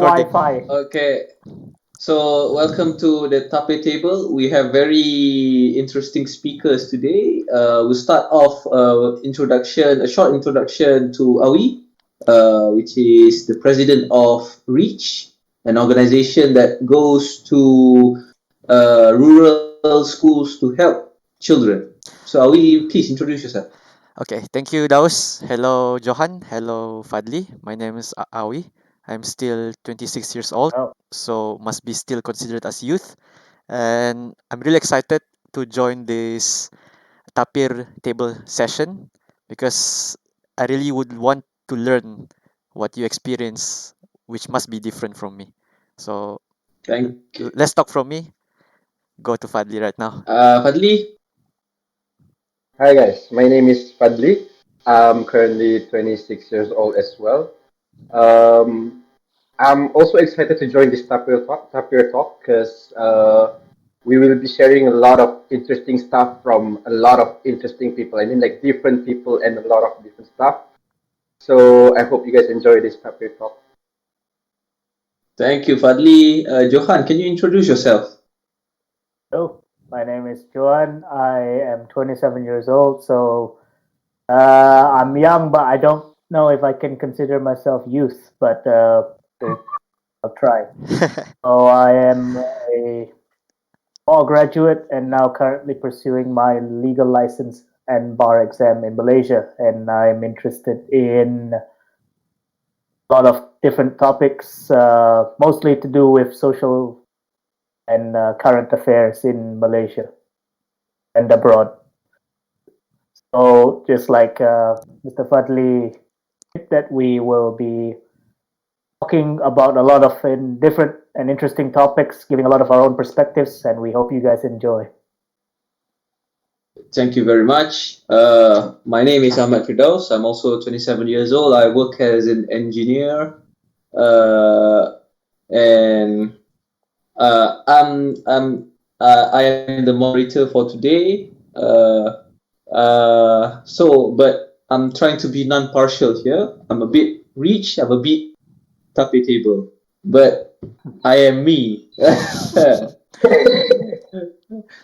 Recording. Wi-Fi. Okay, so welcome to the Tapir table. We have very interesting speakers today. We'll start off a short introduction to Awi, which is the president of REACH, an organization that goes to rural schools to help children. So Awi, please introduce yourself. Okay, thank you, Daus. Hello, Johan. Hello, Fadli. My name is Awi. I'm still 26 years old, Oh, so must be still considered as youth. And I'm really excited to join this Tapir table session because I really would want to learn what you experience, which must be different from me. So Thank you. let's talk from me. Go to Fadli right now. Fadli, Hi guys, my name is Fadli. I'm currently 26 years old as well. Um, I'm also excited to join this Tapir Talk because we will be sharing a lot of interesting stuff from a lot of interesting people. I mean, like different people and a lot of different stuff. So I hope you guys enjoy this Tapir Talk. thank you, Fadli. Johan, can you introduce yourself? hello. My name is Joan. I am 27 years old, so I'm young, but I don't know if I can consider myself youth, but I'll try. So I am a law graduate and now currently pursuing my legal license and bar exam in Malaysia, and I'm interested in a lot of different topics, mostly to do with social and current affairs in Malaysia and abroad. So just like Mr. Fadli, that we will be talking about a lot of different and interesting topics, giving a lot of our own perspectives, and we hope you guys enjoy. Thank you very much. My name is Ahmad Firdaus. I'm also 27 years old. I work as an engineer, and I am the moderator for today. But I'm trying to be non-partial here. I'm a bit rich. I'm a bit tappy table, but I am me.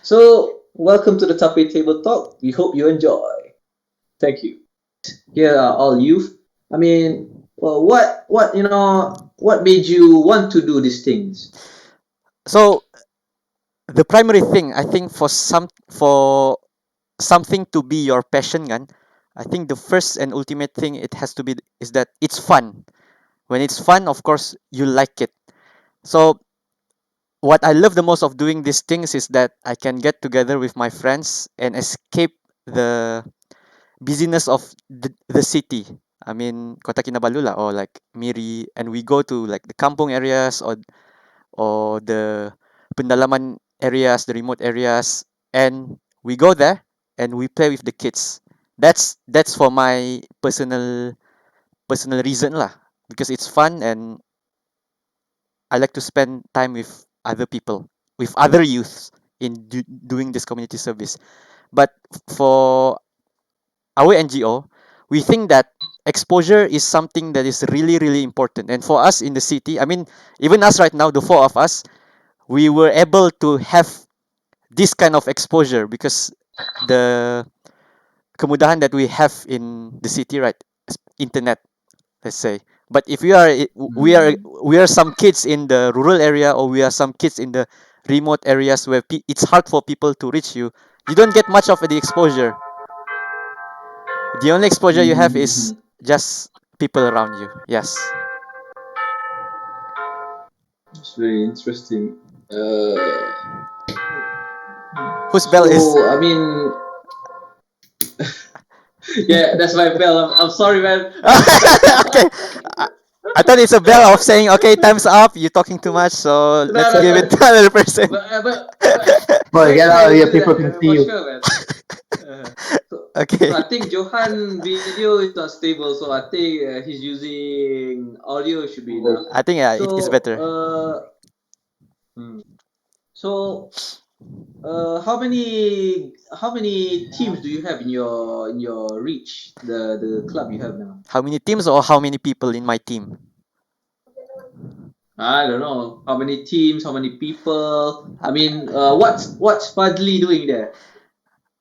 So, welcome to the Tapir Table Talk. We hope you enjoy. Thank you. Here are all youth. I mean, well, what made you want to do these things? So the primary thing I think for something to be your passion kan, I think the first and ultimate thing it has to be is that it's fun. When it's fun, of course you like it. So what I love the most of doing these things is that I can get together with my friends and escape the busyness of the city. I mean Kota Kinabalu lah, or like Miri, and we go to like the kampung areas or the pendalaman areas, the remote areas, and we go there and we play with the kids. That's for my personal reason lah, because it's fun and I like to spend time with other people, with other youths in doing this community service. But for our NGO, we think that exposure is something that is really important. And for us in the city, I mean, even us right now, the four of us, we were able to have this kind of exposure because the kemudahan that we have in the city, right? Internet, let's say. But if we are some kids in the rural area, or we are some kids in the remote areas where it's hard for people to reach you, you don't get much of the exposure. The only exposure you have is Mm-hmm. just people around you. Yes. It's very interesting. Whose bell is? I mean, yeah, that's my bell. I'm sorry, man. Okay. I, I thought it's a bell of saying, okay, time's up. You're talking too much, so No, let's no, give it to another person. Boy, Thanks get for out of here! using People that can see for you. sure, man. So Okay. I think Johan video is not stable, so I think he's using audio should be enough. I think yeah, it's So better. hmm. so how many teams do you have in your reach, the club you have now? How many teams or how many people in my team? I don't know how many teams, how many people. I mean, what's Fadli doing there?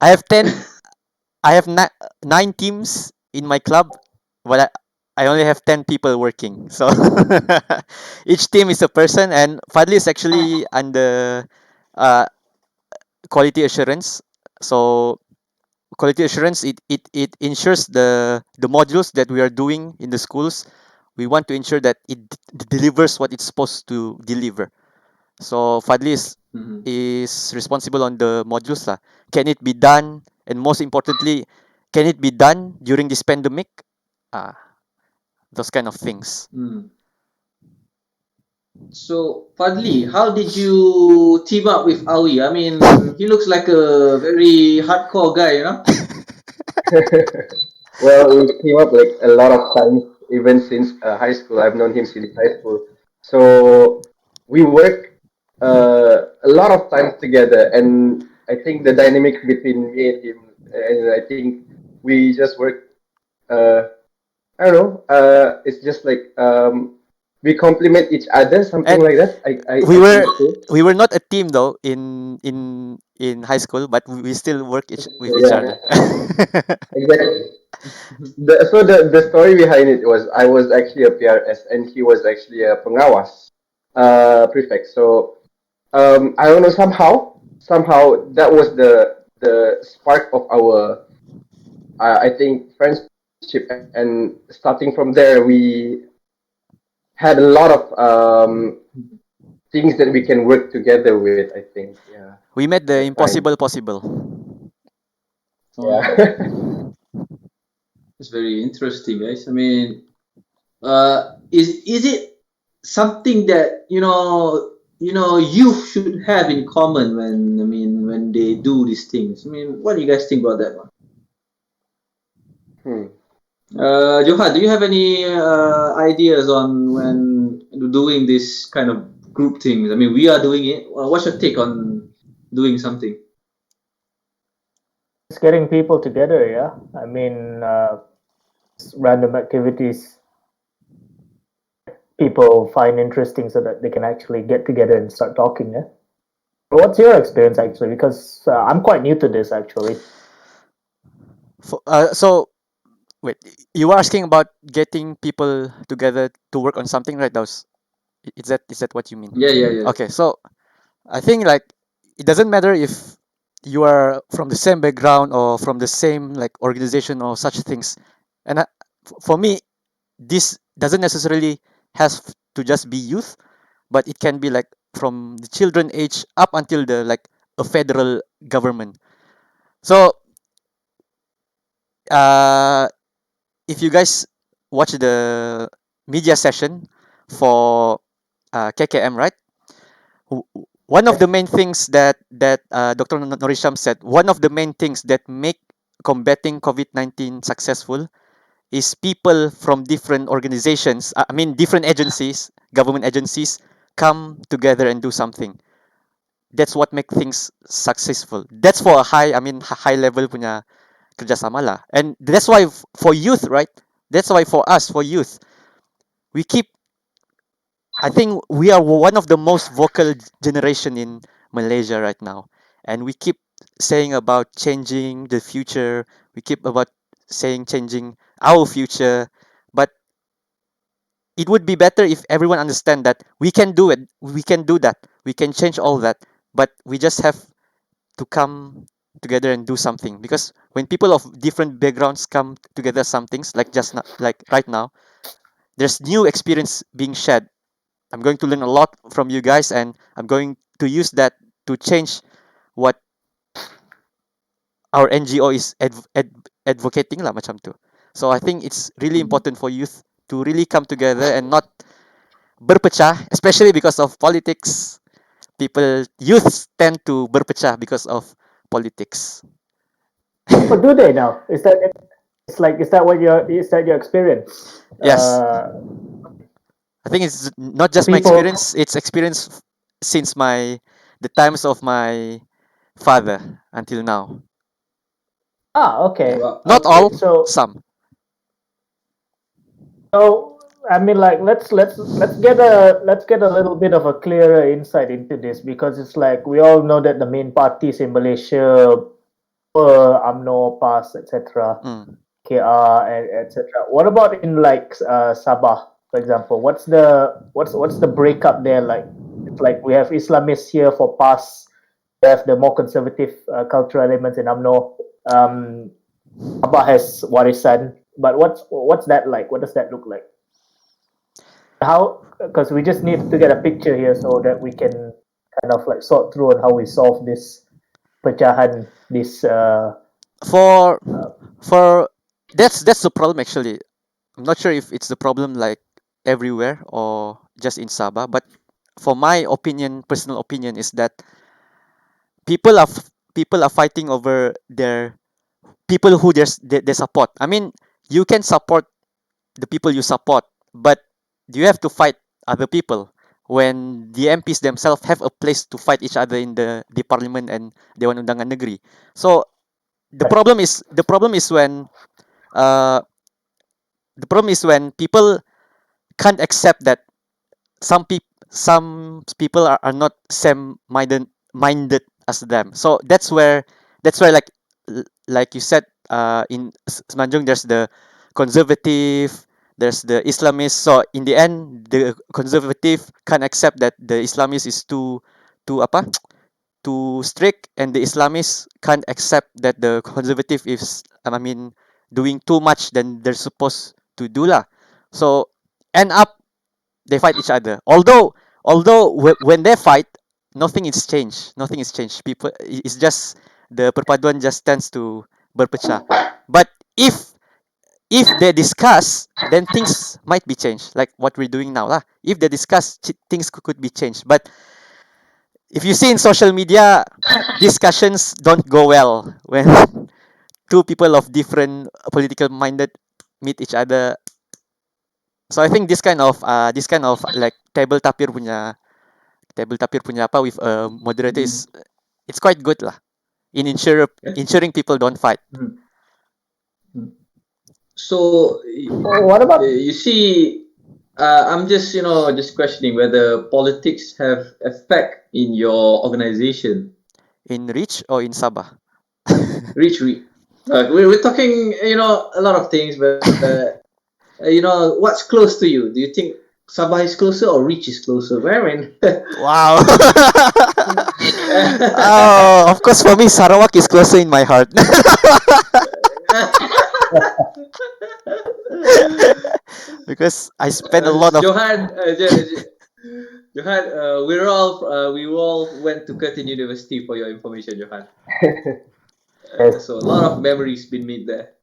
I have 10. I have 9 teams in my club, but I only have 10 people working. So each team is a person, and Fadli is actually under uh, quality assurance. So quality assurance, it ensures the modules that we are doing in the schools. We want to ensure that it delivers what it's supposed to deliver. So Fadli Mhm. is responsible on the modules lah. Can it be done? And most importantly, can it be done during this pandemic? Ah, those kind of things. Mm. So, Fadli, how did you team up with Awi? I mean, he looks like a very hardcore guy, you know? Well, we came up like a lot of times, even since high school. I've known him since high school. So we work a lot of times together, and I think the dynamic between me and him, and I think we just work. I don't know. It's just like we complement each other, something And like that. we I were think so. we were not a team though in high school, but we still work with each Yeah, other. exactly. The story behind it was I was actually a PRS and he was actually a pengawas prefect. So I don't know, somehow that was the spark of our I think friendship, and starting from there we had a lot of things that we can work together with. I think, yeah, We made at the that time. impossible possible. Oh, Yeah. it's very interesting, guys. I mean, is it something that youth should have in common when when they do these things? I mean, what do you guys think about that one? Hmm. Johan, do you have any ideas on when doing this kind of group things? I mean, we are doing it. What's your take on doing something? It's getting people together, yeah. I mean, random activities people find interesting so that they can actually get together and start talking, yeah. What's your experience actually? Because I'm quite new to this actually. So wait, you were asking about getting people together to work on something, right? Those is that what you mean? Yeah, yeah, yeah. Okay, so I think like it doesn't matter if you are from the same background or from the same like organization or such things. And for me, this doesn't necessarily has to just be youth, but it can be like from the children age up until the like a federal government. So uh, if you guys watch the media session for KKM, right? One of the main things that Dr. Norisham said, one of the main things that make combating COVID-19 successful is people from different organizations, I mean different agencies, government agencies, come together and do something. That's what make things successful. That's for a high level punya kerjasama lah. And that's why for youth, right? That's why for us, for youth, we keep I think we are one of the most vocal generation in Malaysia right now, and we keep saying about changing the future. We keep about saying changing our future, but it would be better if everyone understand that we can do it. We can do that. We can change all that, but we just have to come together and do something. Because when people of different backgrounds come together, some things like just not, like right now, there's new experience being shared. I'm going to learn a lot from you guys, and I'm going to use that to change what our NGO is advocating lah macam tu. So I think it's really Mm. important for youth to really come together and not berpecah, especially because of politics. Youth tend to berpecah because of politics. Oh, do they now? Is that it's like is that your experience? Yes, Uh, I think it's not just my People. experience; it's experience since the times of my father until now. Ah, Yeah, okay. Well, not okay. all, So some. so I mean, like, let's get a little bit of a clearer insight into this, because it's like we all know that the main parties in Malaysia were UMNO, PAS, etc., Mm. KR, and etc. What about in like Sabah, for example? What's the breakup there like? It's like we have Islamists here for PAS, we have the more conservative cultural elements in UMNO. Sabah has Warisan, but what's that like? What does that look like? How, because we just need to get a picture here so that we can kind of like sort through on how we solve this pecahan, this For uh, for that's the problem actually. I'm not sure if it's the problem like everywhere or just in Sabah, but for my opinion, personal opinion is that people are fighting over their people who they support. I mean, you can support the people you support, but you have to fight other people when the MPs themselves have a place to fight each other in the parliament and Dewan Undangan Negeri. So the problem is when uh the problem is when people can't accept that some people are not same minded as them. So that's where like you said, in Semenanjung there's the conservative, there's the Islamist. So in the end the conservative can't accept that the Islamist is too apa too strict, and the Islamists can't accept that the conservative is, I mean, doing too much than they're supposed to do lah. So end up they fight each other. Although when they fight, nothing is changed. It's just the perpaduan just tends to berpecah. But if they discuss, then things might be changed, like what we're doing now lah. If they discuss, things could be changed. But if you see in social media, discussions don't go well when two people of different political minded meet each other. So I think this kind of like table tapir punya apa with a moderator mm, is, it's quite good lah in ensuring people don't fight. mm, mm. So What about you see, I'm just just questioning whether politics have effect in your organization. In Rich or in Sabah? Reach. We're talking a lot of things, but what's close to you? Do you think Sabah is closer or Reach is closer? Where in? Wow. Oh, of course for me Sarawak is closer in my heart. Because I spent a lot of Johan, Johan, we all went to Curtin University for your information, Johan. yes, So a lot of memories been made there.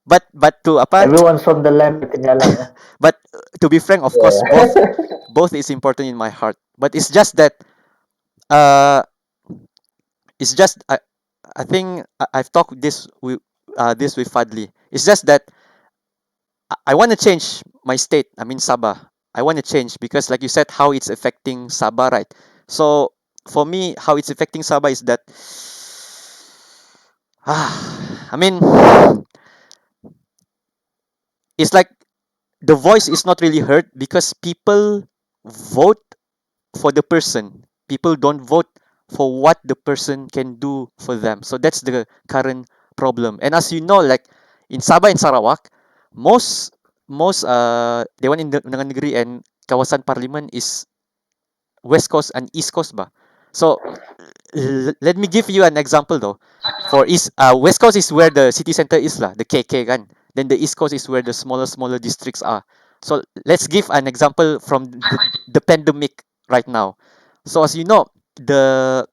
but to apa everyone's from the land of Kenyallang, eh? but to be frank, of course, both Yeah. both is important in my heart. But it's just that uh it's just I think I've talked this with Fadli. It's just that I want to change my state. I mean Sabah. I want to change because, like you said, how it's affecting Sabah, right? So for me, how it's affecting Sabah is that I mean, it's like the voice is not really heard because people vote for the person. People don't vote for what the person can do for them. So that's the current problem. And as you know, like in Sabah and Sarawak, most Dewan Undangan Negeri and kawasan parlimen is West Coast and East Coast ba. So let me give you an example though. For West Coast is where the city center is lah, the KK kan. Then the East Coast is where the smaller districts are. So let's give an example from the pandemic right now. So as you know, the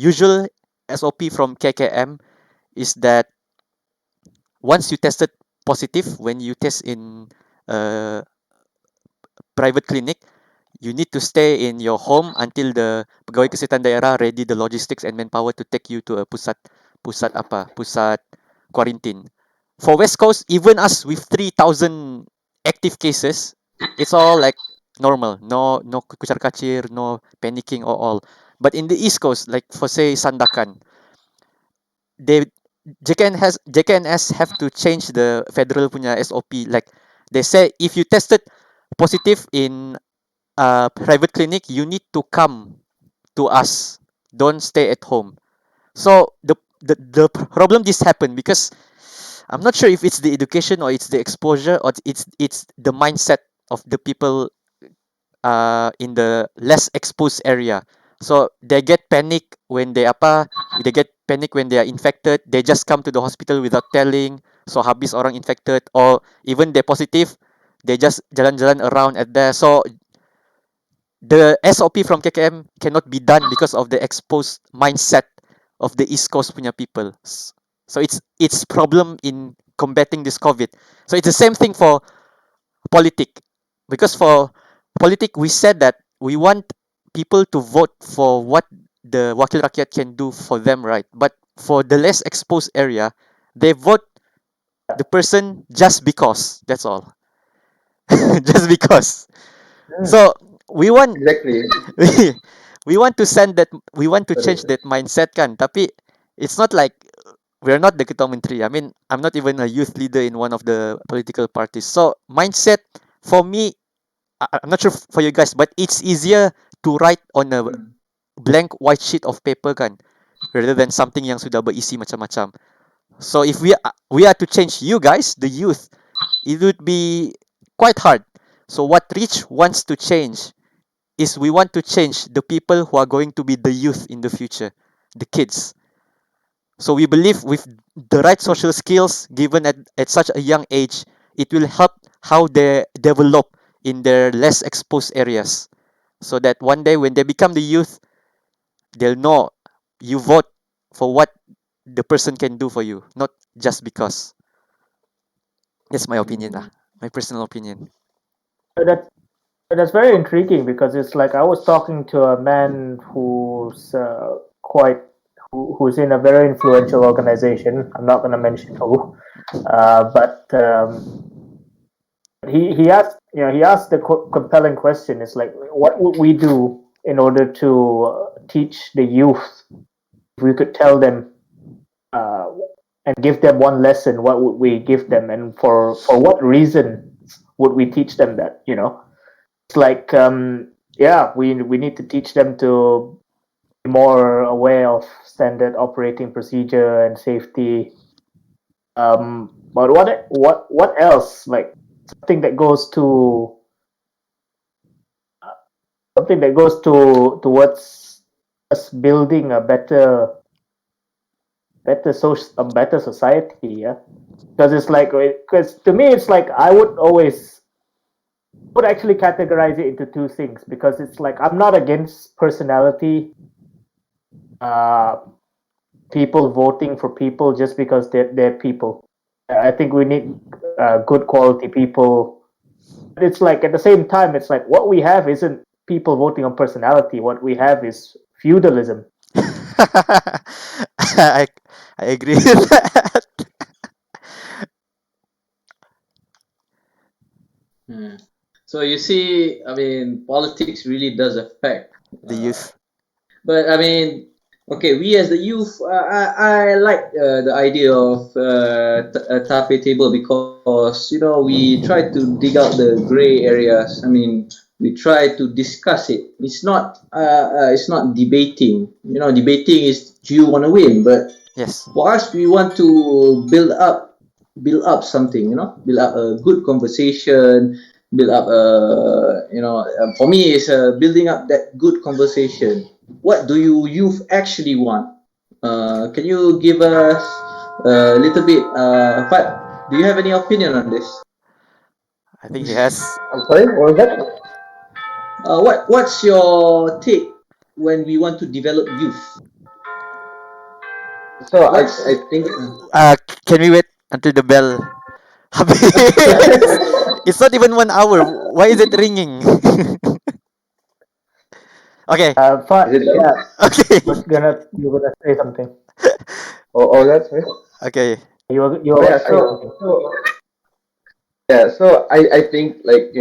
usual SOP from KKM is that once you tested positive, when you test in a private clinic, you need to stay in your home until the pegawai kesihatan daerah ready the logistics and manpower to take you to a pusat quarantine. For West Coast, even us with 3,000 active cases, it's all like normal. No kucar kacir, no panicking or all. But in the East Coast, like for say Sandakan, they JKNS have to change the federal punya SOP. Like They say if you tested positive in a private clinic, you need to come to us. Don't stay at home. So the problem this happened because I'm not sure if it's the education or it's the exposure or it's the mindset of the people in the less exposed area. So they get panic when they get panic when they are infected. They just come to the hospital without telling. So habis orang infected or even they're positive, they just jalan-jalan around at there. So the SOP from KKM cannot be done because of the exposed mindset of the East Coast punya people. So it's problem in combating this COVID. So it's the same thing for politic, because for politic we said that we want people to vote for what the wakil rakyat can do for them, right? But for the less exposed area, they vote the person just because. That's all. Just because. Mm. So we want Exactly. we, we want to change Sorry. that mindset kan, tapi it's not like we're not the ketua menteri. I mean, I'm not even a youth leader in one of the political parties. So mindset for me, I'm not sure for you guys, but it's easier to write on a Hmm. blank white sheet of paper kan, rather than something yang sudah berisi macam-macam. So if we are to change you guys, the youth, it would be quite hard. So what Rich wants to change is we want to change the people who are going to be the youth in the future, the kids. So we believe with the right social skills given at such a young age, it will help how they develop in their less exposed areas. So that one day when they become the youth, they'll know you vote for what the person can do for you, not just because. That's my opinion lah. Hmm. My personal opinion. That that's very intriguing because it's like I was talking to a man who's quite who's in a very influential organization. I'm not going to mention who, but he asked he asked the compelling question. It's like, what would we do in order to teach the youth? If we could tell them uh, and give them one lesson, what would we give them, and for what reason would we teach them that? It's like yeah, we need to teach them to be more aware of standard operating procedure and safety. But what else? Like something that goes to something that goes towards us building a better society. Yeah, because it's like because to me it's like I would actually categorize it into two things because it's like I'm not against personality, uh, people voting for people just because they're people. I think we need good quality people. But it's like at the same time, it's like what we have isn't people voting on personality. What we have is feudalism. I I agree with that. Hmm. So you see, I mean, politics really does affect. The youth. But I mean, okay, we as the youth, I like the idea of a tape table because we try to dig out the gray areas. I mean, we try to discuss it. It's not debating. Debating is do you want to win, but Yes. for us, we want to build up something. Build up a good conversation. Build up for me, it's building up that good conversation. What do you youth actually want? Can you give us a little bit? Do you have any opinion on this? I think he has. I'm sorry, what was that? What's your take when we want to develop youth? So What's I think Can we wait until the bell? Habis. It's not even 1 hour. Why is it ringing? Okay. is it Yeah, Okay. you were gonna say something. all that sorry? Okay. You were Oh gonna yeah, say something. so I think like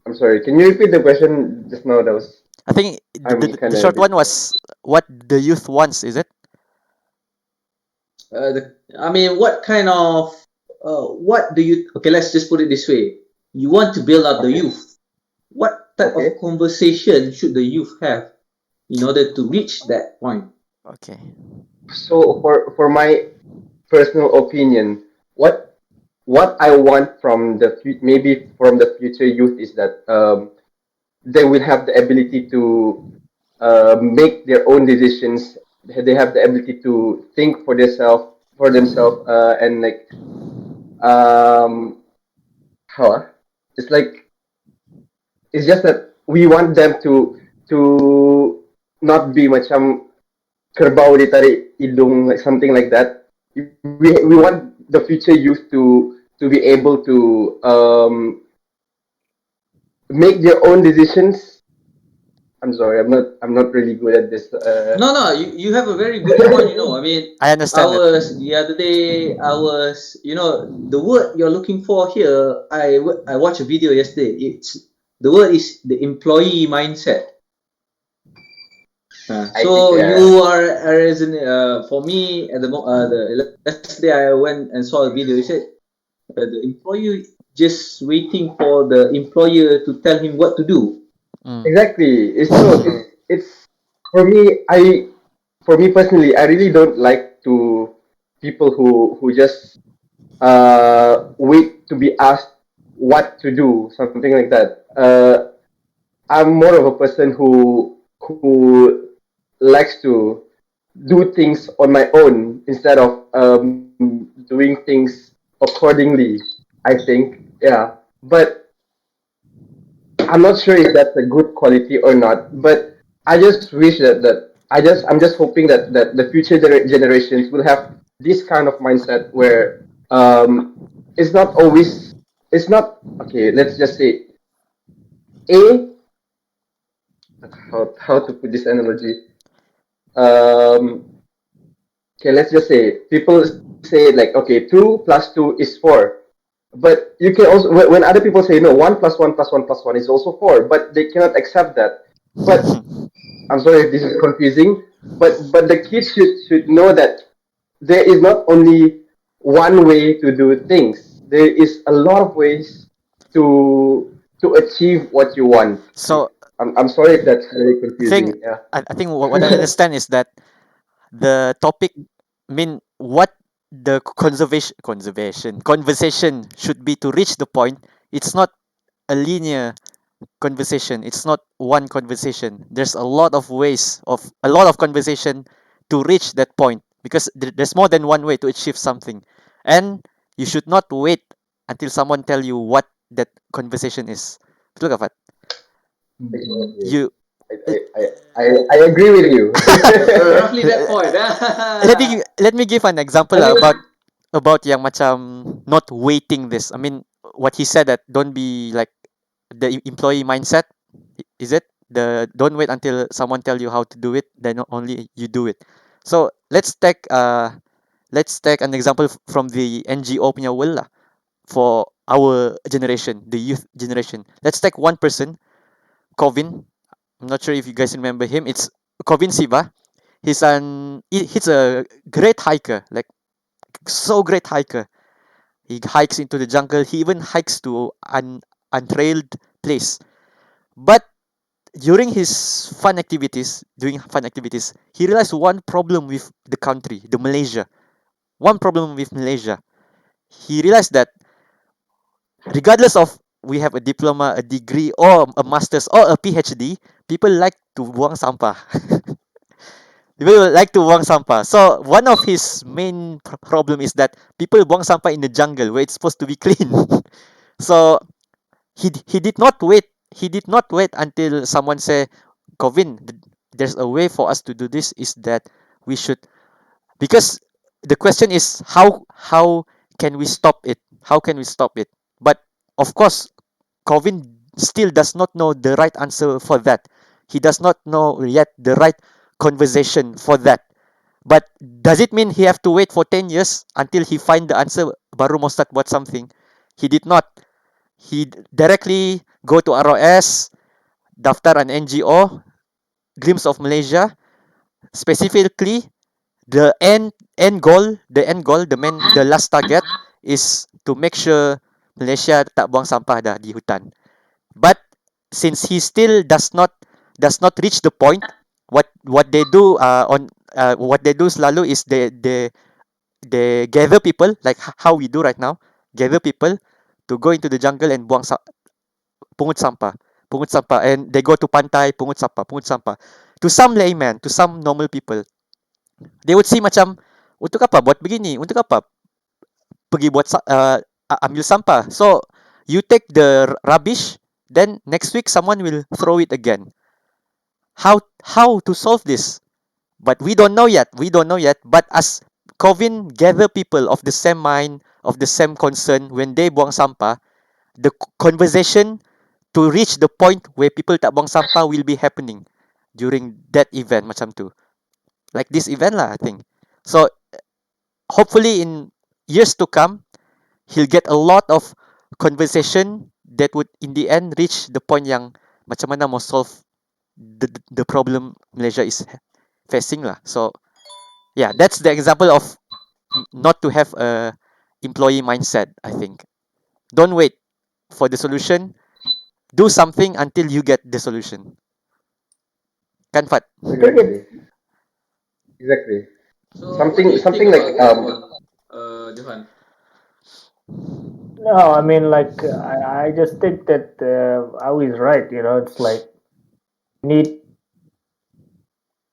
I'm sorry. Can you repeat the question just now? That was I think I'm the kind of a short bit. one was what the youth wants, is it? I mean, what kind of what do you? Okay, let's just put it this way. You want to build up the Okay. youth. What type of Okay. conversation should the youth have in order to reach that point? Okay. So for my personal opinion, what I want from maybe from the future youth is that they will have the ability to make their own decisions. They have the ability to think for themselves, and like um, how it's like it's just that we want them to not be macam kerbau ditarik hidung, like something like that. We want the future youth to be able to make their own decisions. I'm sorry, I'm not really good at this. No, no, you have a very good point. I mean, I I understand it. was the other day. I was, the word you're looking for here. I watched a video yesterday. It's the word is the employee mindset. I think So yeah. you are as in, for me at the last day I went and saw a video. He said the employee just waiting for the employer to tell him what to do. Mm. Exactly. It's so it's for me. For me personally, I really don't like to people who just wait to be asked what to do, something like that. I'm more of a person who likes to do things on my own instead of doing things accordingly. I think, yeah. But I'm not sure if that's a good quality or not. But I just wish I'm just hoping that the future generations will have this kind of mindset where it's not always it's not okay. Let's just say a how to put this analogy. Um, okay, let's just say people say like, okay, 2 plus 2 is 4. But you can also when other people say no, 1 plus 1 plus 1 plus 1 is also 4, but they cannot accept that. But I'm sorry if this is confusing, but the kids should know that there is not only one way to do things. There is a lot of ways to achieve what you want. So I'm sorry if that's very thing confusing. Yeah. I think what I understand is that the topic mean what the conversation should be to reach the point. It's not a linear conversation. It's not one conversation. There's a lot of conversation to reach that point because there's more than one way to achieve something, and you should not wait until someone tell you what that conversation is. Betul ka, Fat? Exactly. You I, I, I, I agree with you. Roughly that point. let me give an example I lah mean, about yang macam not waiting this. I mean what he said that don't be like the employee mindset. Is it the don't wait until someone tell you how to do it then only you do it. So let's take an example from the NGO punya world lah for our generation, the youth generation. Let's take one person, Covin. I'm not sure if you guys remember him. It's Covin Siva. He's a great hiker, like so great hiker. He hikes into the jungle. He even hikes to an untrailed place. But doing fun activities, he realized one problem with the country, the Malaysia. One problem with Malaysia. He realized that regardless of we have a diploma, a degree, or a master's, or a PhD, people like to buang sampah. People like to buang sampah. So one of his main problem is that people buang sampah in the jungle where it's supposed to be clean. So he did not wait. He did not wait until someone say, "Govin, there's a way for us to do this. Is that we should because the question is how can we stop it? How can we stop it? But of course, Covin still does not know the right answer for that. He does not know yet the right conversation for that. But does it mean he have to wait for 10 years until he find the answer baru mau start buat something? He did not. He directly go to ROS, daftar an NGO, Glimpse of Malaysia. Specifically, the end the last target is to make sure Malaysia tak buang sampah dah di hutan. But since he still does not reach the point, what they do what they do selalu is they gather people like how we do right now, gather people to go into the jungle and pungut sampah, and they go to pantai, pungut sampah. To some layman, to some normal people, they would see macam, untuk apa buat begini, untuk apa pergi buat ambil sampah. So you take the rubbish, then next week someone will throw it again. How to solve this? But we don't know yet. But as Covin gather people of the same mind, of the same concern, when they buang sampah, the conversation to reach the point where people tak buang sampah will be happening during that event macam tu. Like this event lah, I think. So hopefully in years to come, he'll get a lot of conversation that would in the end reach the point yang macam mana mau solve the problem Malaysia is facing lah. So yeah, that's the example of not to have a employee mindset, I think. Don't wait for the solution. Do something until you get the solution. Kan Fat? Exactly. Exactly. So what do you Something think like about that one, Johan? No, I mean, like, I just think that Awi is right. You know, it's like need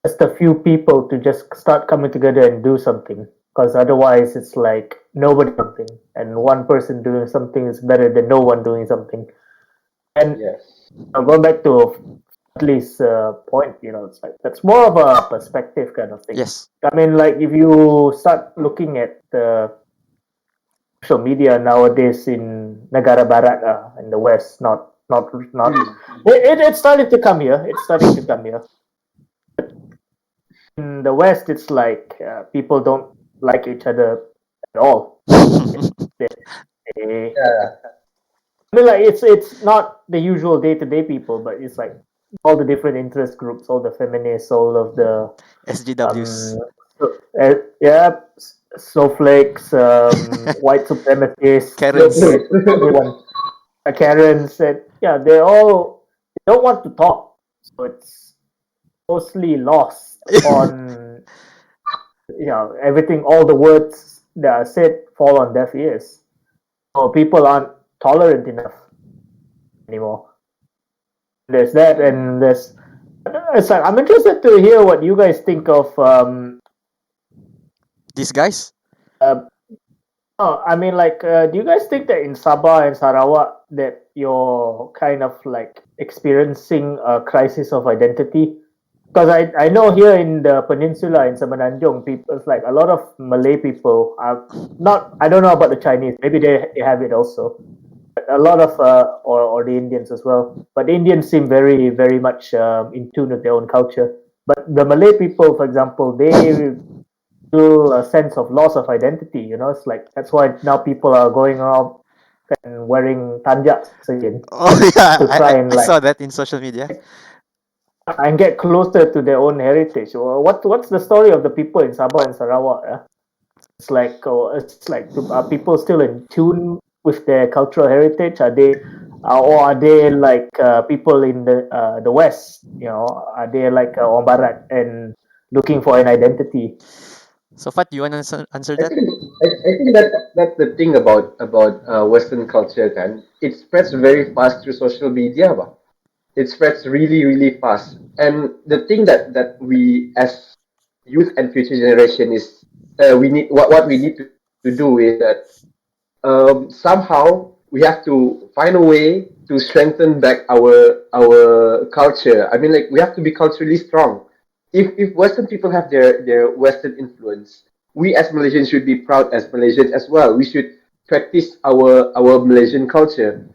just a few people to just start coming together and do something. Because otherwise, it's like nobody something, and one person doing something is better than no one doing something. And yes. going back to Fadli's point, you know, it's like that's more of a perspective kind of thing. Yes. I mean, like if you start looking at the social media nowadays in Negara Barat, in the West, not. It's starting to come here. It's starting to come here. In the West, it's like people don't like each other at all. They, Yeah. I mean, like it's not the usual day-to-day people, but it's like all the different interest groups, all the feminists, all of the SGWs. yeah, snowflakes, white supremacists, Karens. everyone, Karens, and yeah, they don't want to talk, so it's mostly lost on everything. All the words that are said fall on deaf ears, so people aren't tolerant enough anymore. There's that, and there's. It's like I'm interested to hear what you guys think of These guys? Oh, I mean, like, do you guys think that in Sabah and Sarawak that you're kind of like experiencing a crisis of identity? Because I know here in the peninsula in Semenanjung, people, it's like a lot of Malay people are not. I don't know about the Chinese. Maybe they have it also. But a lot of or the Indians as well. But the Indians seem very very much in tune with their own culture. But the Malay people, for example, they feel a sense of loss of identity. You know, it's like that's why now people are going out and wearing tanjaks again Oh yeah, to try and I like saw that in social media. and get closer to their own heritage. Well, what's the story of the people in Sabah and Sarawak? It's like are people still in tune with their cultural heritage? Are they, or are they like people in the West? You know, are they like orang Barat and looking for an identity? So Fat, you wanna answer I that? think I think that's the thing about Western culture, kan. It spreads very fast through social media, bah. It spreads really really fast. And the thing that we as youth and future generation is we need what we need to do is that somehow we have to find a way to strengthen back our culture. I mean, like we have to be culturally strong. If Western people have their Western influence, we as Malaysians should be proud as Malaysians as well. We should practice our Malaysian culture.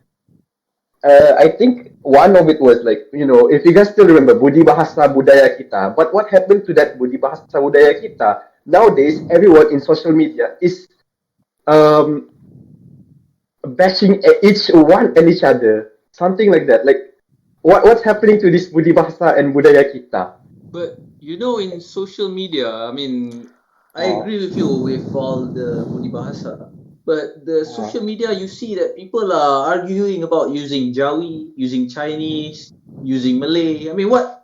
I think one of it was like, if you guys still remember Budi Bahasa Budaya Kita, but what happened to that Budi Bahasa Budaya Kita? Nowadays, everyone in social media is um, bashing each one and each other, something like that. Like, what's happening to this Budi Bahasa and Budaya Kita? But in social media, I mean, I agree with you with all the peribahasa. But the uh, social media, you see that people are arguing about using Jawi, using Chinese, using Malay. I mean, where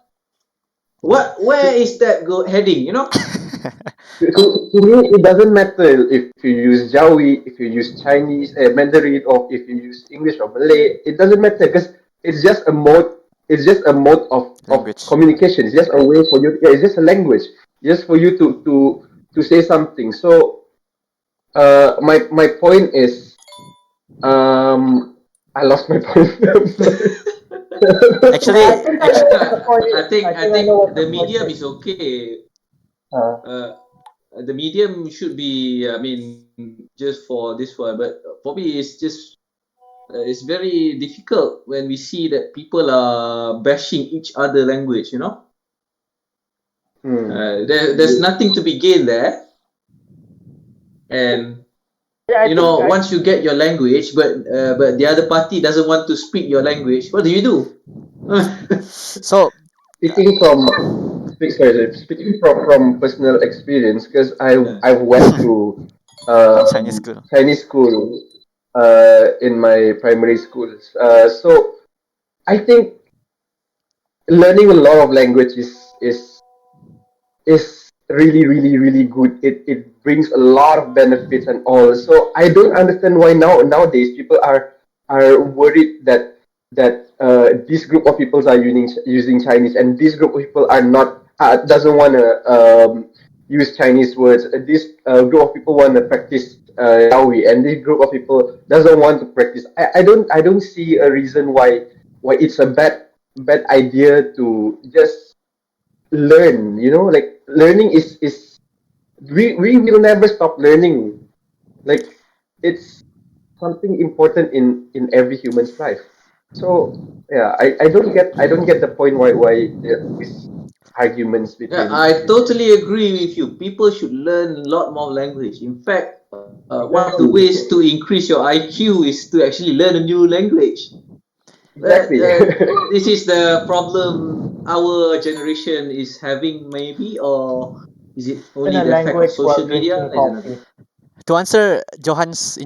is that heading? You know? to me, it doesn't matter if you use Jawi, if you use Chinese, Mandarin, or if you use English or Malay. It doesn't matter because it's just a mode. It's just a mode of Language. communication. It's just a way for you. Yeah, it's just a language, just for you to say something. So, my point is, I lost my point. I'm sorry. I Actually, think I know actually, what the point is. I I think I know think what the the point medium is. is okay. Uh, Uh, the medium should be, I mean, just for this one. But for me, it's just it's very difficult when we see that people are bashing each other language. You know, Hmm. there's nothing to be gained there, and yeah, I you think know, I once you get your language, but the other party doesn't want to speak your language, what do you do? so Speaking from speaking from personal experience, because I went to Chinese school. Chinese school in my primary schools. So I think learning a lot of language is really really good. It brings a lot of benefits and all. So I don't understand why nowadays people are worried that this group of people are using Chinese and this group of people are not doesn't want to use Chinese words. This group of people want to practice Yaoi, and this group of people doesn't want to practice. I don't see a reason why it's a bad idea to just learn. Like learning is we will never stop learning. Like it's something important in every human's life. So yeah, I don't get the point why there are these arguments Yeah, between I between totally agree with you. People should learn a lot more language. In fact, one of the ways to increase your IQ is to actually learn a new language. But exactly. this is the problem our generation is having, maybe, or is it learn only a the effect of language while social media? drinking I don't know. coffee. To answer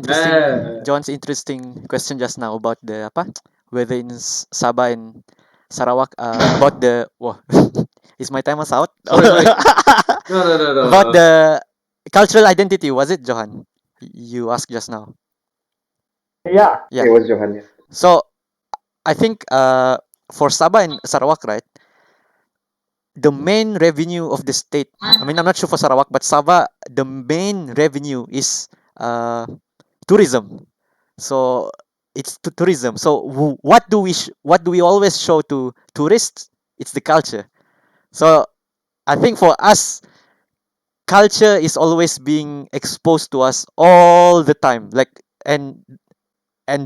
Ah, Johan's interesting question just now about the apa, whether in Sabah and Sarawak, about the whoa, is my time was out? sorry, sorry. No, no, no, no, About no. the cultural identity, was it, Johan? You asked just now. Yeah, Yeah. It was Johan. Yeah. So I think for Sabah and Sarawak, right, the main revenue of the state. I mean, I'm not sure for Sarawak, but Sabah, the main revenue is uh, tourism. So it's tourism. So what do we always show to tourists? It's the culture. So I think for us, culture is always being exposed to us all the time. Like and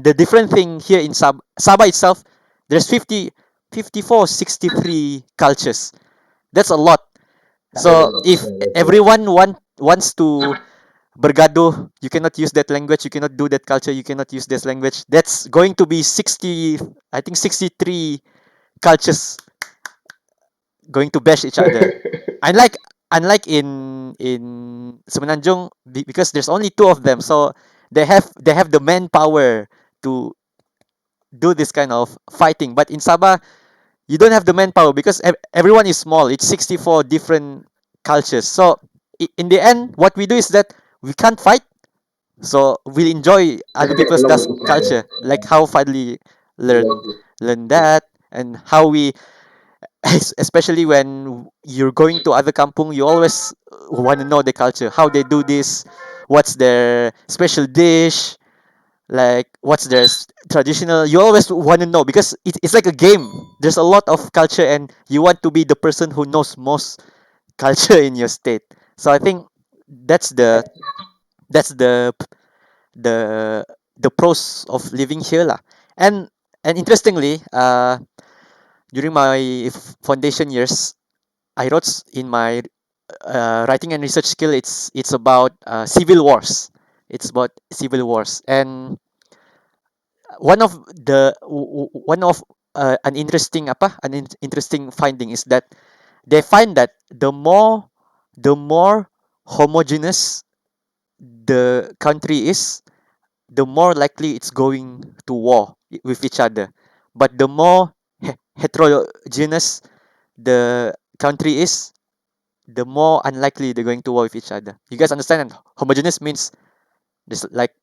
the different thing here in Sabah itself, there's 63 cultures. That's a lot. So if everyone wants to bergaduh, you cannot use that language, you cannot do that culture, you cannot use this language. That's going to be 60, I think 63 cultures going to bash each other. Unlike unlike in Semenanjung, because there's only two of them, so they have the manpower to do this kind of fighting. But in Sabah, you don't have the manpower because everyone is small. It's 64 different cultures. So in the end, what we do is that we can't fight. So we enjoy Just other get people's along with each other. culture, like how Fadli learn Exactly. learn that, and how we, especially when you're going to other kampung, you always want to know the culture, how they do this, what's their special dish, like what's their traditional. You always want to know because it's like a game. There's a lot of culture, and you want to be the person who knows most culture in your state. So I think that's the that's the the pros of living here lah. And interestingly, during my foundation years, I wrote in my writing and research skill. It's about civil wars. It's about civil wars, and one of one of an interesting interesting finding is that they find that the more homogeneous the country is, the more likely it's going to war with each other. But the more heterogeneous the country is, the more unlikely they're going to war with each other. You guys understand? And homogeneous means there's like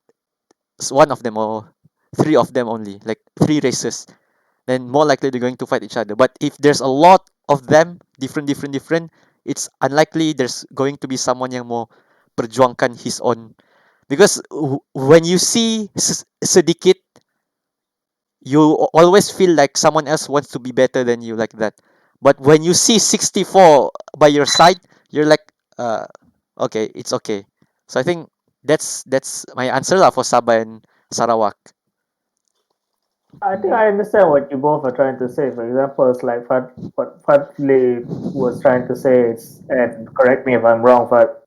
one of them or three of them only, like three races. Then more likely they're going to fight each other. But if there's a lot of them, different, it's unlikely there's going to be someone yang mau perjuangkan his own. Because when you see sedikit, you always feel like someone else wants to be better than you, like that. But when you see 64 by your side, you're like, uh, okay, it's okay. So I think that's my answer lah for Sabah and Sarawak. I think I understand what you both are trying to say. For example, it's like what Fadli was trying to say is, and correct me if I'm wrong, but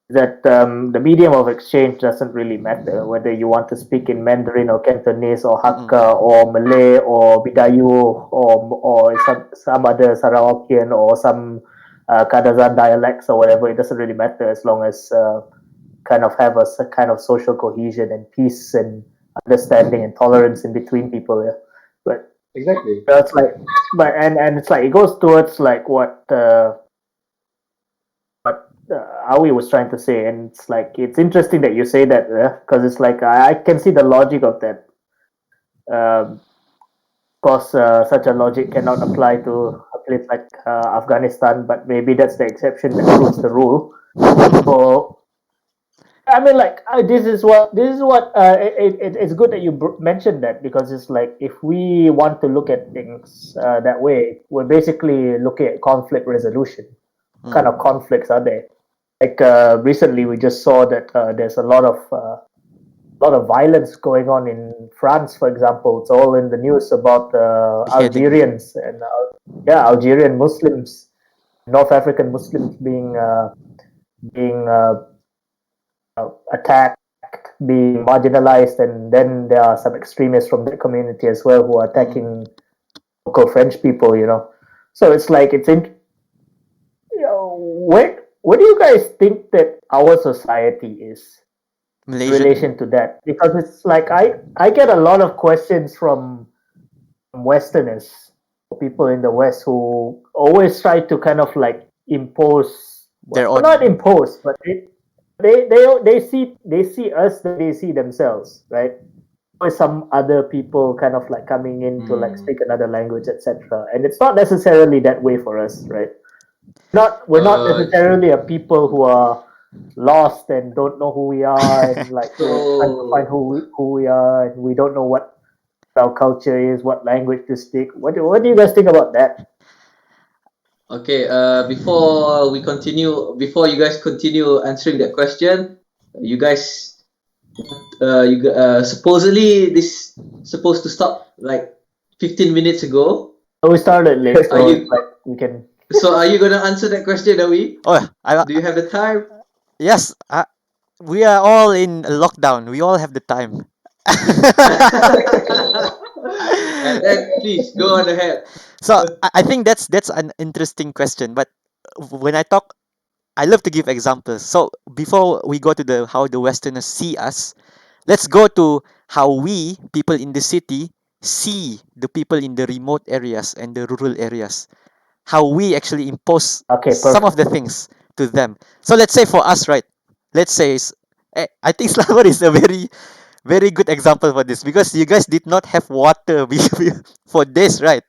that the medium of exchange doesn't really matter whether you want to speak in Mandarin or Cantonese or Mm-mm. Hakka or Malay or Bidayu or some other Sarawakian or some Kadazan dialects or whatever. It doesn't really matter as long as kind of have a kind of social cohesion and peace and understanding and tolerance in between people. Yeah. But Exactly. that's like, but and it's like it goes towards like what Awi was trying to say, and it's like it's interesting that you say that because it's like I can see the logic of that. Um, of course, such a logic cannot apply to a place like Afghanistan, but maybe that's the exception that proves the rule. So I mean, like it's good that you mentioned that because it's like if we want to look at things that way, we're basically looking at conflict resolution. What kind Mm. of conflicts are there? Like recently, we just saw that there's a lot of violence going on in France, for example. It's all in the news about Beheading. Algerians and Algerian Muslims, North African Muslims being attacked, being marginalized, and then there are some extremists from that community as well who are Mm-mm. attacking local French people. So it's like where do you guys think that our society is in Malaysian. relation to that? Because it's like I get a lot of questions from Westerners, people in the West who always try to kind of like impose, Their well, not own. impose, but they see us, they see themselves, right? With some other people kind of like coming in to like Hmm. speak another language, etc. And it's not necessarily that way for us, right? Not we're not Uh, necessarily a people who are lost and don't know who we are, and like we're trying to find so who we are, and we don't know what our culture is, what language to speak. What do you guys think about that? okay. Before you guys continue answering that question, you guys, supposedly this supposed to stop like 15 minutes ago. We started late, Are so it's you like we can. are you gonna answer that question, are we? Oh, Do you have the time? yes. We are all in lockdown. We all have the time. And then please go on ahead. So I think that's an interesting question. But when I talk, I love to give examples. So before we go to the how the Westerners see us, let's go to how we people in the city see the people in the remote areas and the rural areas. How we actually impose Okay, some of perfect. the things to them. So let's say for us, right? Let's say I think Slaver is a very good example for this because you guys did not have water for this, right?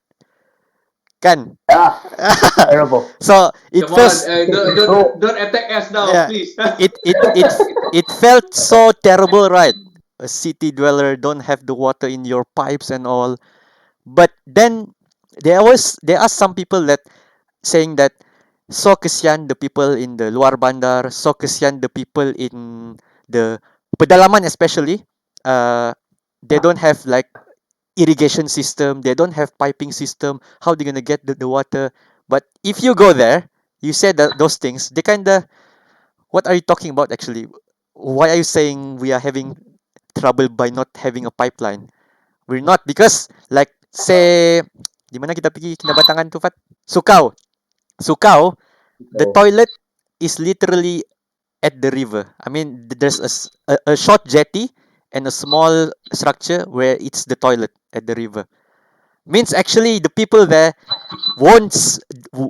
Kan? Yeah, terrible. So it Come on, feels, So don't attack us now, yeah, please. it felt so terrible, right? A city dweller don't have the water in your pipes and all. But then there are some people that saying that so kesian the people in the luar bandar, so kesian the people in the pedalaman especially. They don't have like irrigation system, they don't have piping system. How they gonna get the water? But if you go there, you said that those things, they kinda, what are you talking about actually? Why are you saying we are having trouble by not having a pipeline? We're not because like say di mana kita pergi Kinabatangan tu Fat? Sukau. Sukau, the so toilet is literally at the river. I mean, there's a short jetty and a small structure where it's the toilet at the river. Means actually the people there won't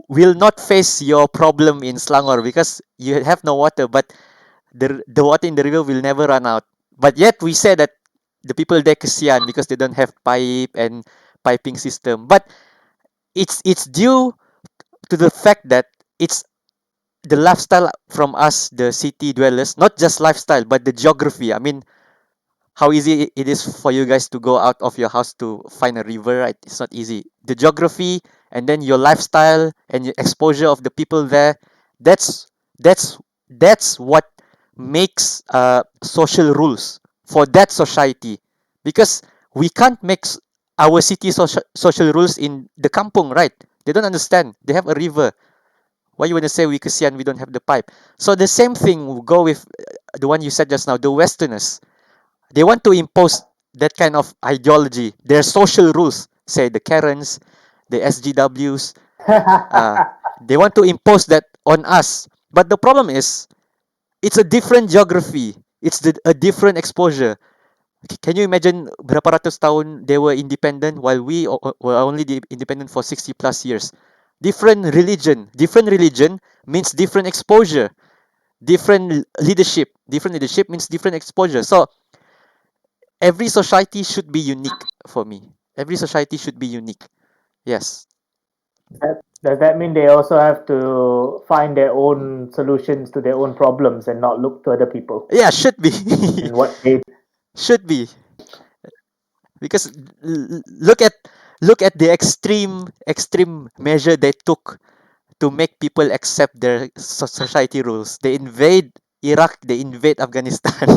will not face your problem in Slangor because you have no water, but the water in the river will never run out. But yet we say that the people there kesian because they don't have pipe and piping system. But it's due to the fact that it's the lifestyle from us, the city dwellers, not just lifestyle, but the geography. I mean, how easy it is for you guys to go out of your house to find a river, right? It's not easy. The geography and then your lifestyle and your exposure of the people there, that's that's that's what makes social rules for that society. Because we can't make our city social rules in the kampung, right? They don't understand. They have a river. Why you want to say we kesian we don't have the pipe? So the same thing will go with the one you said just now, the Westerners. They want to impose that kind of ideology, their social rules, say the Karens, the SGWs. Uh, they want to impose that on us. But the problem is, it's a different geography. It's a different exposure. Can you imagine berapa ratus tahun they were independent while we were only independent for 60 plus years? Different religion. Different religion means different exposure. Different leadership. Different leadership means different exposure. So every society should be unique for me. Every society should be unique. Yes. Does that mean they also have to find their own solutions to their own problems and not look to other people Yeah, should be. and what they? Should be. Because look at the extreme measure they took to make people accept their society rules. They invade Iraq, they invade Afghanistan.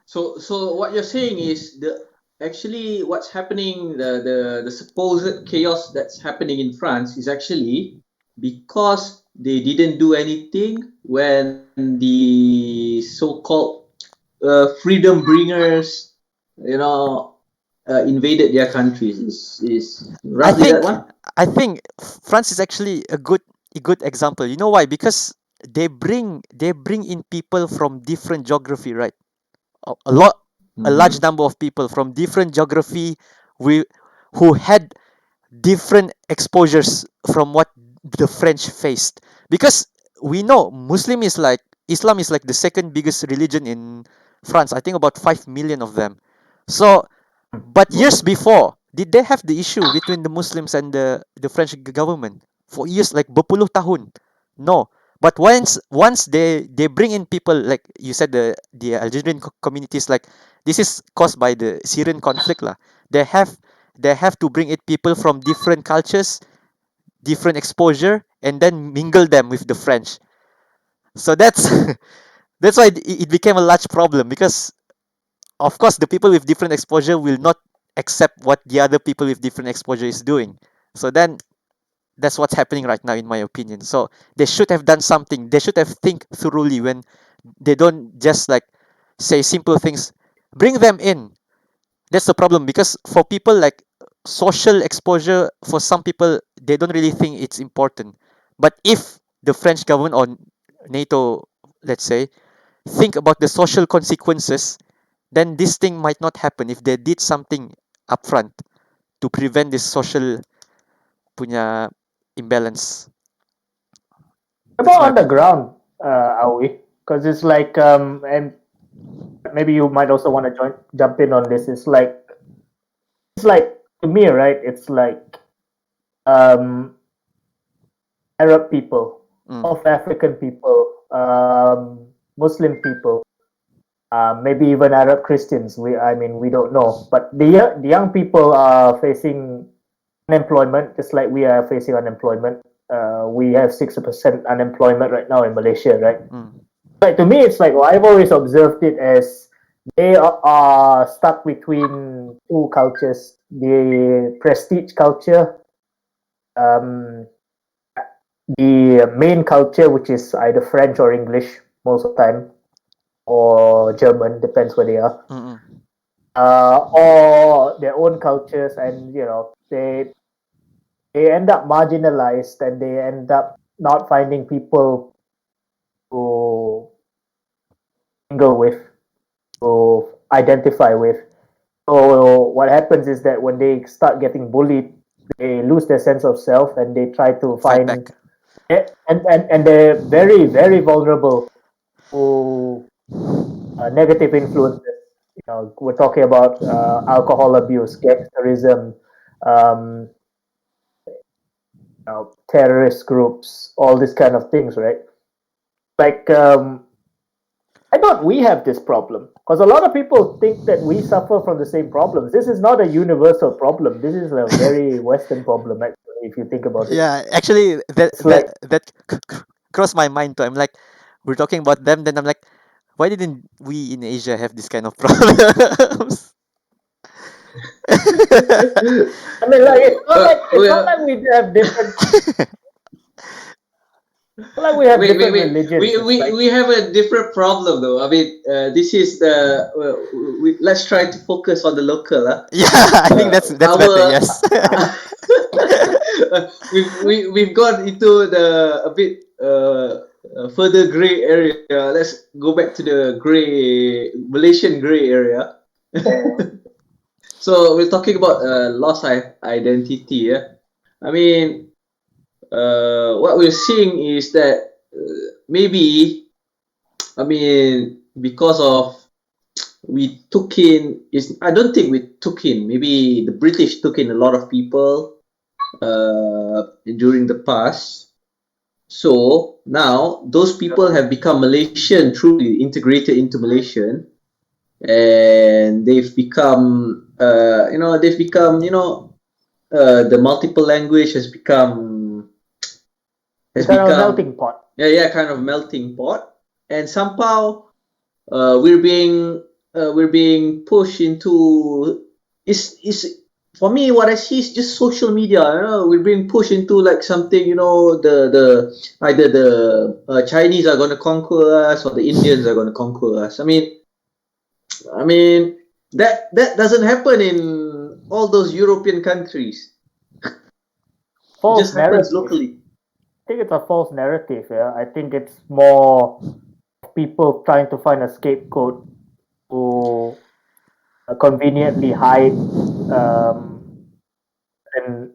So what you're saying is the actually what's happening the supposed chaos that's happening in France is actually because they didn't do anything when the so-called freedom bringers, you know, invaded their countries. Is I roughly that think one? I think France is actually a good example. You know why? Because they bring in people from different geography, right? A lot, a large Mm-hmm. number of people from different geography, we who had different exposures from what the French faced. Because we know Islam is like the second biggest religion in France. I think about 5 million of them. So, but years before, did they have the issue between the Muslims and the French government for years, like berpuluh tahun? No. But once they bring in people like you said, the Algerian communities, like this is caused by the Syrian conflict lah. They have they have to bring in people from different cultures, different exposure, and then mingle them with the French. So that's that's why it became a large problem because of course the people with different exposure will not accept what the other people with different exposure is doing. So then that's what's happening right now in my opinion. So they should have done something. They should have think thoroughly when they don't just like say simple things. Bring them in. That's the problem because for people like social exposure, for some people they don't really think it's important. But if the French government or NATO, let's say, think about the social consequences, then this thing might not happen if they did something upfront to prevent this social punya imbalance. That's About my on the opinion. ground, are we? Because it's like and maybe you might also want to jump in on this. It's like to me, right? It's like um, Arab people, Mm. North African people, Muslim people, maybe even Arab Christians. I mean, we don't know. But the young people are facing unemployment, just like we are facing unemployment. We have 60% unemployment right now in Malaysia, right? Mm. Like to me, it's like well, I've always observed it as they are stuck between two cultures: the prestige culture, um, the main culture, which is either French or English most of the time, or German, depends where they are, Mm. or their own cultures, and they end up marginalized, and they end up not finding people to mingle with, to identify with. So what happens is that when they start getting bullied, they lose their sense of self and they try to Fight find, back. and they're very, very vulnerable to negative influences. You know, we're talking about alcohol abuse, gangsterism, um, terrorist groups, all these kind of things, right? Like, I thought we have this problem because a lot of people think that we suffer from the same problems. This is not a universal problem. This is a very Western problem, actually, if you think about it. Yeah, actually, It's like, crossed my mind too. I'm like, we're talking about them, then I'm like, why didn't we in Asia have this kind of problems? I mean, like it's not Well, like we have different, not like we have wait, different wait. religions. It's like, We have a different problem though. I mean, this is the. Let's try to focus on the local. Yeah, I think that's better. Our. Yes. We've gone into the a bit further gray area. Let's go back to the gray Malaysian gray area. So we're talking about lost identity. Yeah, I mean, what we're seeing is that maybe, I mean, because of we took in is I don't think we took in. Maybe the British took in a lot of people during the past. So now those people have become Malaysian, truly integrated into Malaysian, and they've become, the multiple language has it's kind of a become, melting pot. yeah, kind of melting pot, and somehow we're being pushed into is for me what I see is just social media. You know, we're being pushed into like something. You know, the either the Chinese are going to conquer us or the Indians are going to conquer us. I mean that doesn't happen in all those European countries. It False just happens narrative. locally. I think it's a false narrative. Yeah, I think it's more people trying to find a scapegoat to conveniently hide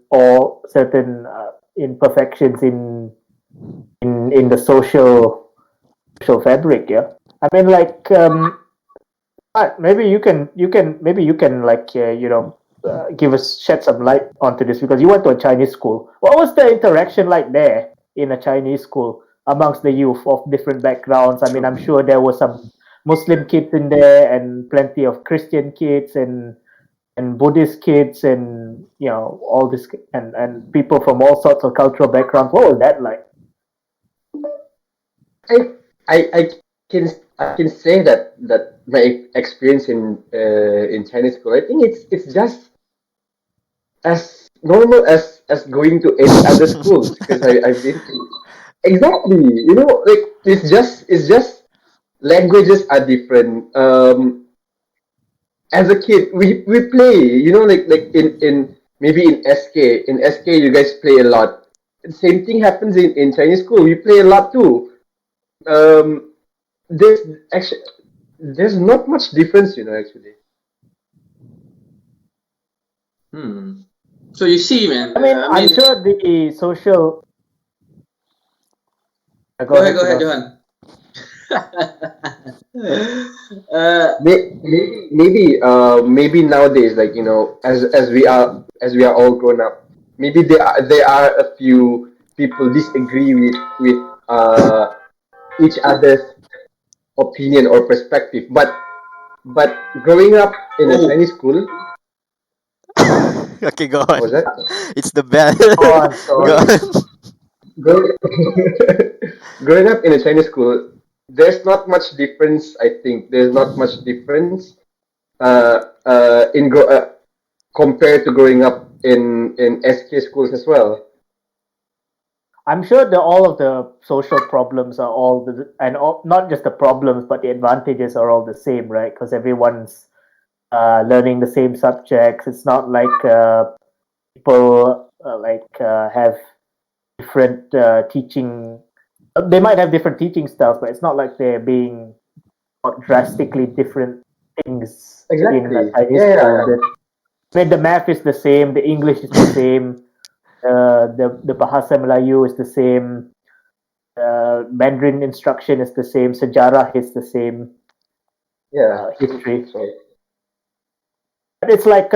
or certain imperfections in the social fabric. Yeah, I mean, like, maybe you can like give us shed some light onto this because you went to a Chinese school. What was the interaction like there in a Chinese school amongst the youth of different backgrounds? I mean, I'm sure there were some Muslim kids in there and plenty of Christian kids and Buddhist kids and all this and people from all sorts of cultural backgrounds. What was that like? I I can I can say that my experience in Chinese school, I think it's just as normal as going to any other schools because I've been to exactly, like it's just languages are different. As a kid we play, like in maybe in SK you guys play a lot. Same thing happens in Chinese school, we play a lot too. um there's actually there's not much difference, actually. Hmm. So you see, man. I mean, I I'm mean, sure the social. Go go ahead, ahead, Finos. Johan. uh, Maybe nowadays, like, as we are all grown up, maybe there are a few people disagree with each other's opinion or perspective, but growing up in a oh, Chinese school. Okay, go What on. was that? It's the bell. Go on, Go sorry. on. Grow, growing up in a Chinese school, there's not much difference. I think there's not much difference compared to growing up in SK schools as well. I'm sure all of the social problems are not just the problems, but the advantages are all the same, right? Because everyone's learning the same subjects. It's not like people have different teaching. They might have different teaching styles, but it's not like they're being taught drastically different things in a Exactly. Chinese Yeah, yeah, school. yeah. I mean, the math is the same, the English is the same, the Bahasa Melayu is the same, Mandarin instruction is the same, sejarah is the same, Yeah. history. So But it's like,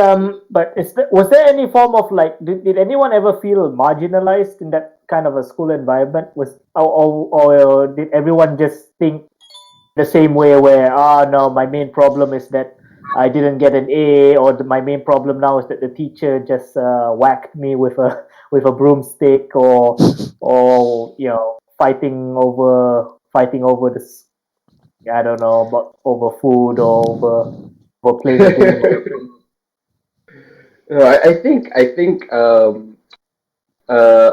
was there any form of like, did anyone ever feel marginalized in that kind of a school environment? Or did everyone just think the same way where, no, my main problem is that I didn't get an A, or my main problem now is that the teacher just whacked me with a with a broomstick, or fighting over this, I don't know, but over food, or over playing a game or something. no, I think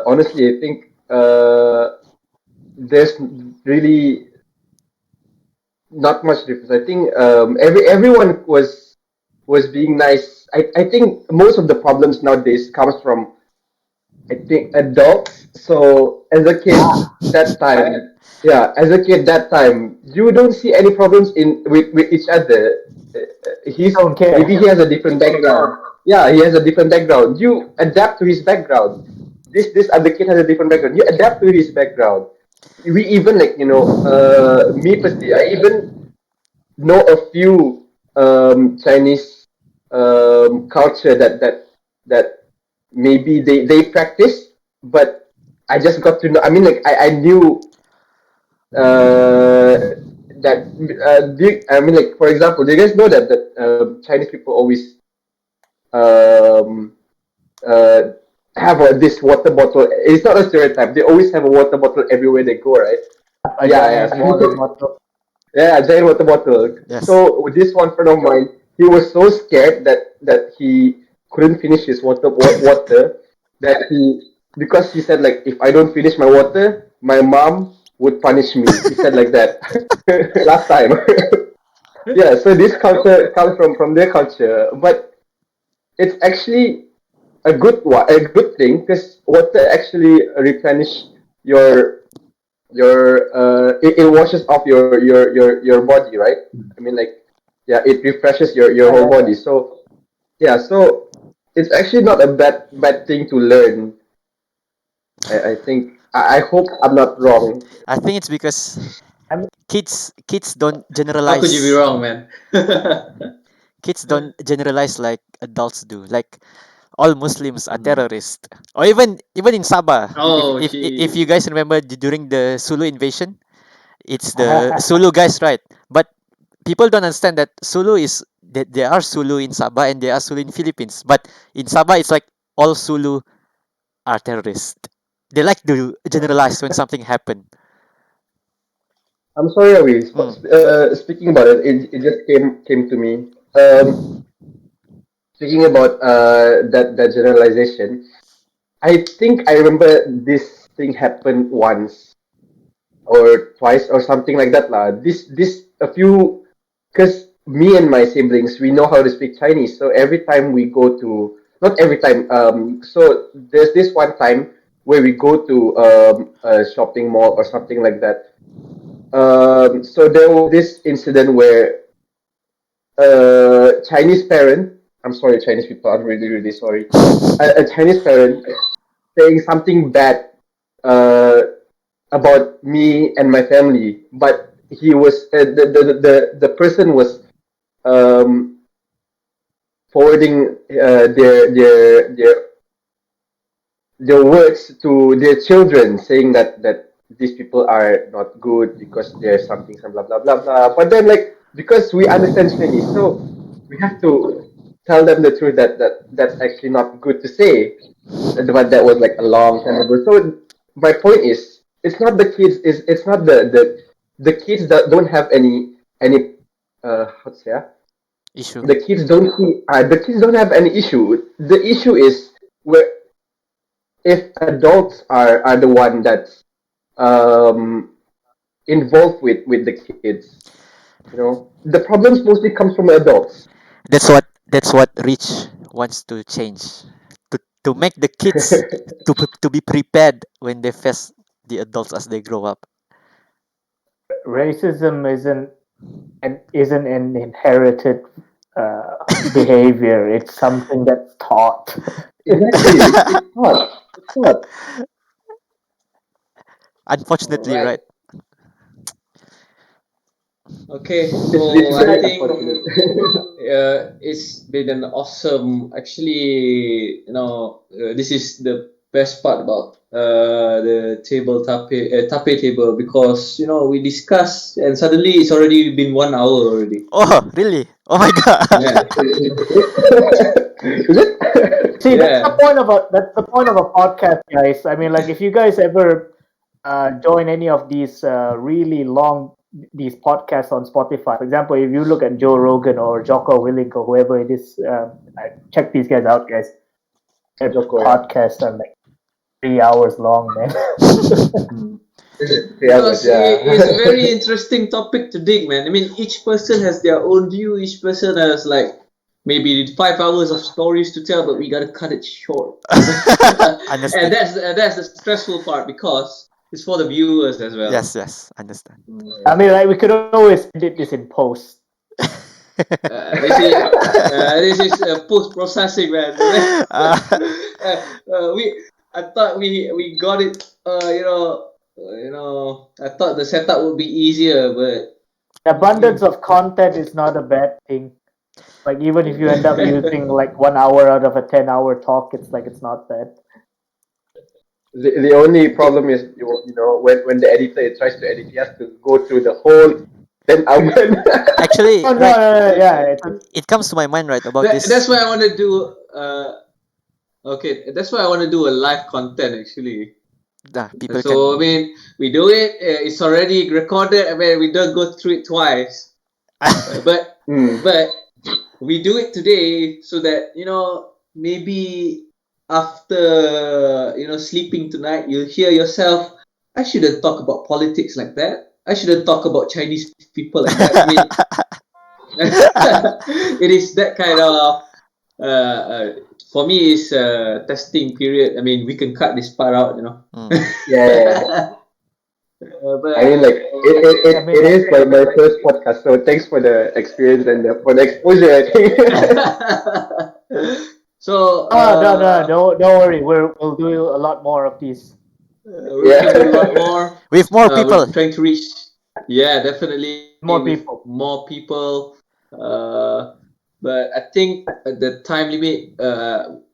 honestly I think there's really not much difference. I think everyone was being nice. I think most of the problems nowadays comes from I think adults. So as a kid that time, yeah, as a kid that time, you don't see any problems in with each other. He's Don't care. maybe he has a different background. Yeah, he has a different background. You adapt to his background. This other kid has a different background. You adapt to his background. We even like me personally, I even know a few Chinese culture that maybe they practice, but I just got to know. I mean, like I knew that. I mean, like for example, do you guys know that Chinese people always um, uh, have this water bottle? It's not a stereotype. They always have a water bottle everywhere they go, right? A Yeah, yeah. giant water bottle. Yeah, giant water bottle. Yes. So with this one friend of mine, he was so scared that he couldn't finish his water that he because he said like if I don't finish my water, my mom would punish me. He said like that last time. Yeah, so this culture comes from their culture, but it's actually a good thing because water actually replenish your it washes off your body, right? I mean, like, yeah, it refreshes your Yeah, whole yeah, yeah. body. So yeah, so it's actually not a bad thing to learn. I think I hope I'm not wrong. I think it's because I mean, kids don't How could you be generalize. wrong, man? Kids don't generalize like adults do. Like all Muslims are Mm. terrorists. Or even in Sabah, Oh, if you she. guys remember during the Sulu invasion, it's the Sulu guys, right? But people don't understand that Sulu is that there are Sulu in Sabah and there are Sulu in Philippines. But in Sabah, it's like all Sulu are terrorists. They like to generalize when something happened. I'm sorry, Awi. Mm. Speaking about it, it just came to me. Speaking about that generalization, I think I remember this thing happened once or twice or something like that lah. This a few because me and my siblings we know how to speak Chinese. So every time we go to not every time so there's this one time where we go to a shopping mall or something like that. So there was this incident where Chinese parent, I'm sorry Chinese people, I'm really sorry, a Chinese parent saying something bad uh, about me and my family, but he was the person was um, forwarding their words to their children, saying that these people are not good because there's something some blah blah blah blah. But then like because we understand Chinese, so we have to tell them the truth that that's actually not good to say. But that was like a long time ago. So my point is, it's not the kids. It's not the kids that don't have any how to say Issue. the kids don't have any issue. The issue is where if adults are the one that's um involved with the kids, the problems mostly comes from adults. That's what Rich wants to change. To to make the kids to be prepared when they face the adults as they grow up. Racism isn't an inherited behavior. It's something that's taught. Exactly. It's not. It's not. All Unfortunately, right. right? Okay, It's so I very think unfortunate. it's been an awesome. Actually, this is the best part about the table tape table because we discuss and suddenly it's already been 1 hour already. Oh, really? Oh my god. Yeah, Is it? See, yeah. that's the point of a podcast, guys. I mean, like if you guys ever join any of these really long these podcasts on Spotify, for example, if you look at Joe Rogan or Jocko Willink or whoever it is, check these guys out, guys. Their Joko, yeah. podcasts are like 3 hours long, man. Hmm. 3 hours, Because yeah. it's a very interesting topic to dig, man. I mean, each person has their own view. Each person has like maybe 5 hours of stories to tell, but we gotta cut it short. And Understood. that's the stressful part because it's for the viewers as well. Yes, yes, understand. I mean, like we could always edit this in post. This is post processing, man. Uh, We I thought we got it. I thought the setup would be easier, but Abundance of content is not a bad thing. Like even if you end up using like 1 hour out of a 10-hour talk, it's like it's not bad. The only problem is when the editor tries to edit, he has to go through the whole 10 hour. actually, Oh no, right, no, no, yeah, it comes to my mind, right, about that's this. why I want to do. Okay, that's why I want to do a live content actually. People So I can. mean, we do it. It's already recorded. I mean, we don't go through it twice. But Hmm. but we do it today so that maybe after sleeping tonight you'll hear yourself. I shouldn't talk about politics like that. I shouldn't talk about Chinese people like that. I mean, it is that kind of for me is a testing period. I mean, we can cut this part out. Mm. Yeah, yeah, yeah. I mean, But like I mean, it like, is my first podcast, so thanks for the experience and for the exposure. I think. so oh no, no, don't worry. We'll do a lot more of these. we're gonna do a lot Yeah. more. With more people. We're trying to reach, yeah, definitely More with people. more people. But I think the time limit,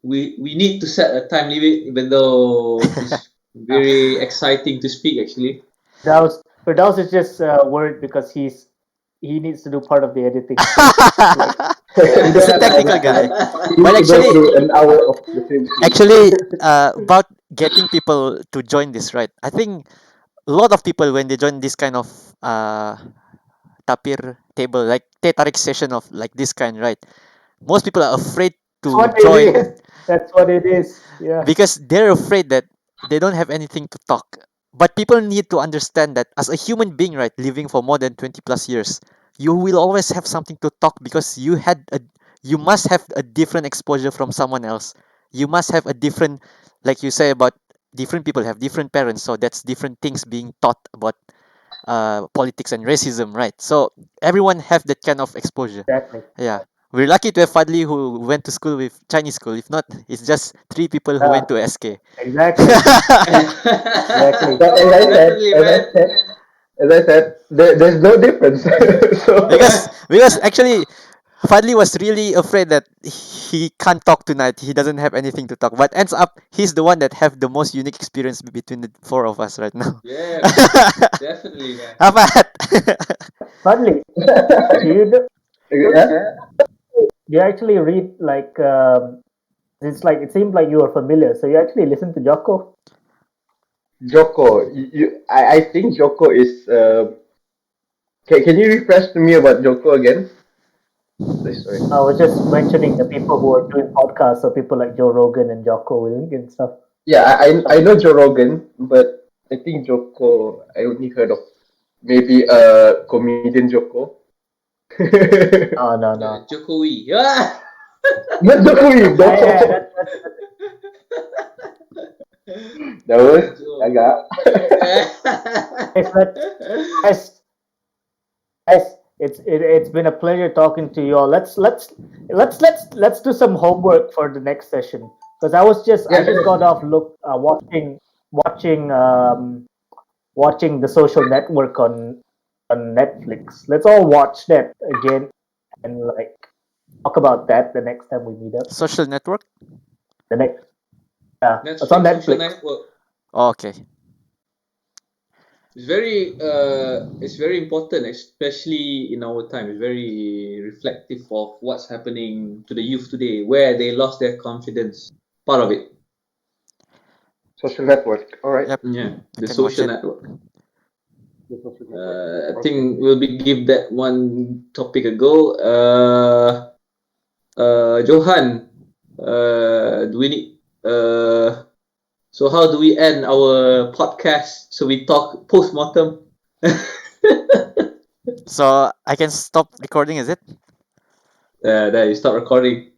we need to set a time limit, even though it's very exciting to speak actually. Firdaus is just worried because he needs to do part of the editing. You He's don't a have time technical guy. to But go actually, through an hour of the same thing. about getting people to join this, right? I think a lot of people when they join this kind of uh tapir table, like teh tarik session of like this kind, right? Most people are afraid That's to what it join is. That's what it is. Yeah. because they're afraid that they don't have anything to talk. But people need to understand that as a human being, right, living for more than 20 plus years, you will always have something to talk because you must have a different exposure from someone else. You must have a different, like you say about different people have different parents, so that's different things being taught about politics and racism, right? So everyone have that kind of exposure. Exactly. Yeah. We're lucky to have Fadli who went to school with Chinese school. If not, it's just three people who Yeah. went to SK. Exactly. Exactly. But Definitely, man. as I said, there's no difference. So Because actually Fadli was really afraid that he can't talk tonight. He doesn't have anything to talk. But ends up he's the one that have the most unique experience between the four of us right now. Yeah, man. Definitely, man. Apat. Finally, do you do, yeah. you actually read like it's like it seemed like you were familiar. So you actually listen to Jocko? Joko, I think Joko is. Can you refresh to me about Joko again? Sorry. I was just mentioning the people who are doing podcasts, so people like Joe Rogan and Jocko Willink and stuff. Yeah, I know Joe Rogan, but I think Joko I only heard of maybe comedian Joko. No, no, no. Jokowi. Yeah. Not Joko, Yeah, yeah, Joko. That was agak. Guys, guys, guys, it's been a pleasure talking to you all. Let's do some homework for the next session because I Yeah, just got sure. off watching watching the Social Network on Netflix. Let's all watch that again and like talk about that the next time we meet up. Social network. The next, yeah, it's on Netflix social Netflix. network. Oh, okay. It's very important, especially in our time. It's very reflective of what's happening to the youth today, where they lost their confidence. Part of it. Social network. All right. Yep. Yeah, I the can watch social it. network. The social network. I Okay. think we'll be give that one topic a go. Johan, do we need so how do we end our podcast? So we talk post mortem. So I can stop recording, is it? There you stop recording.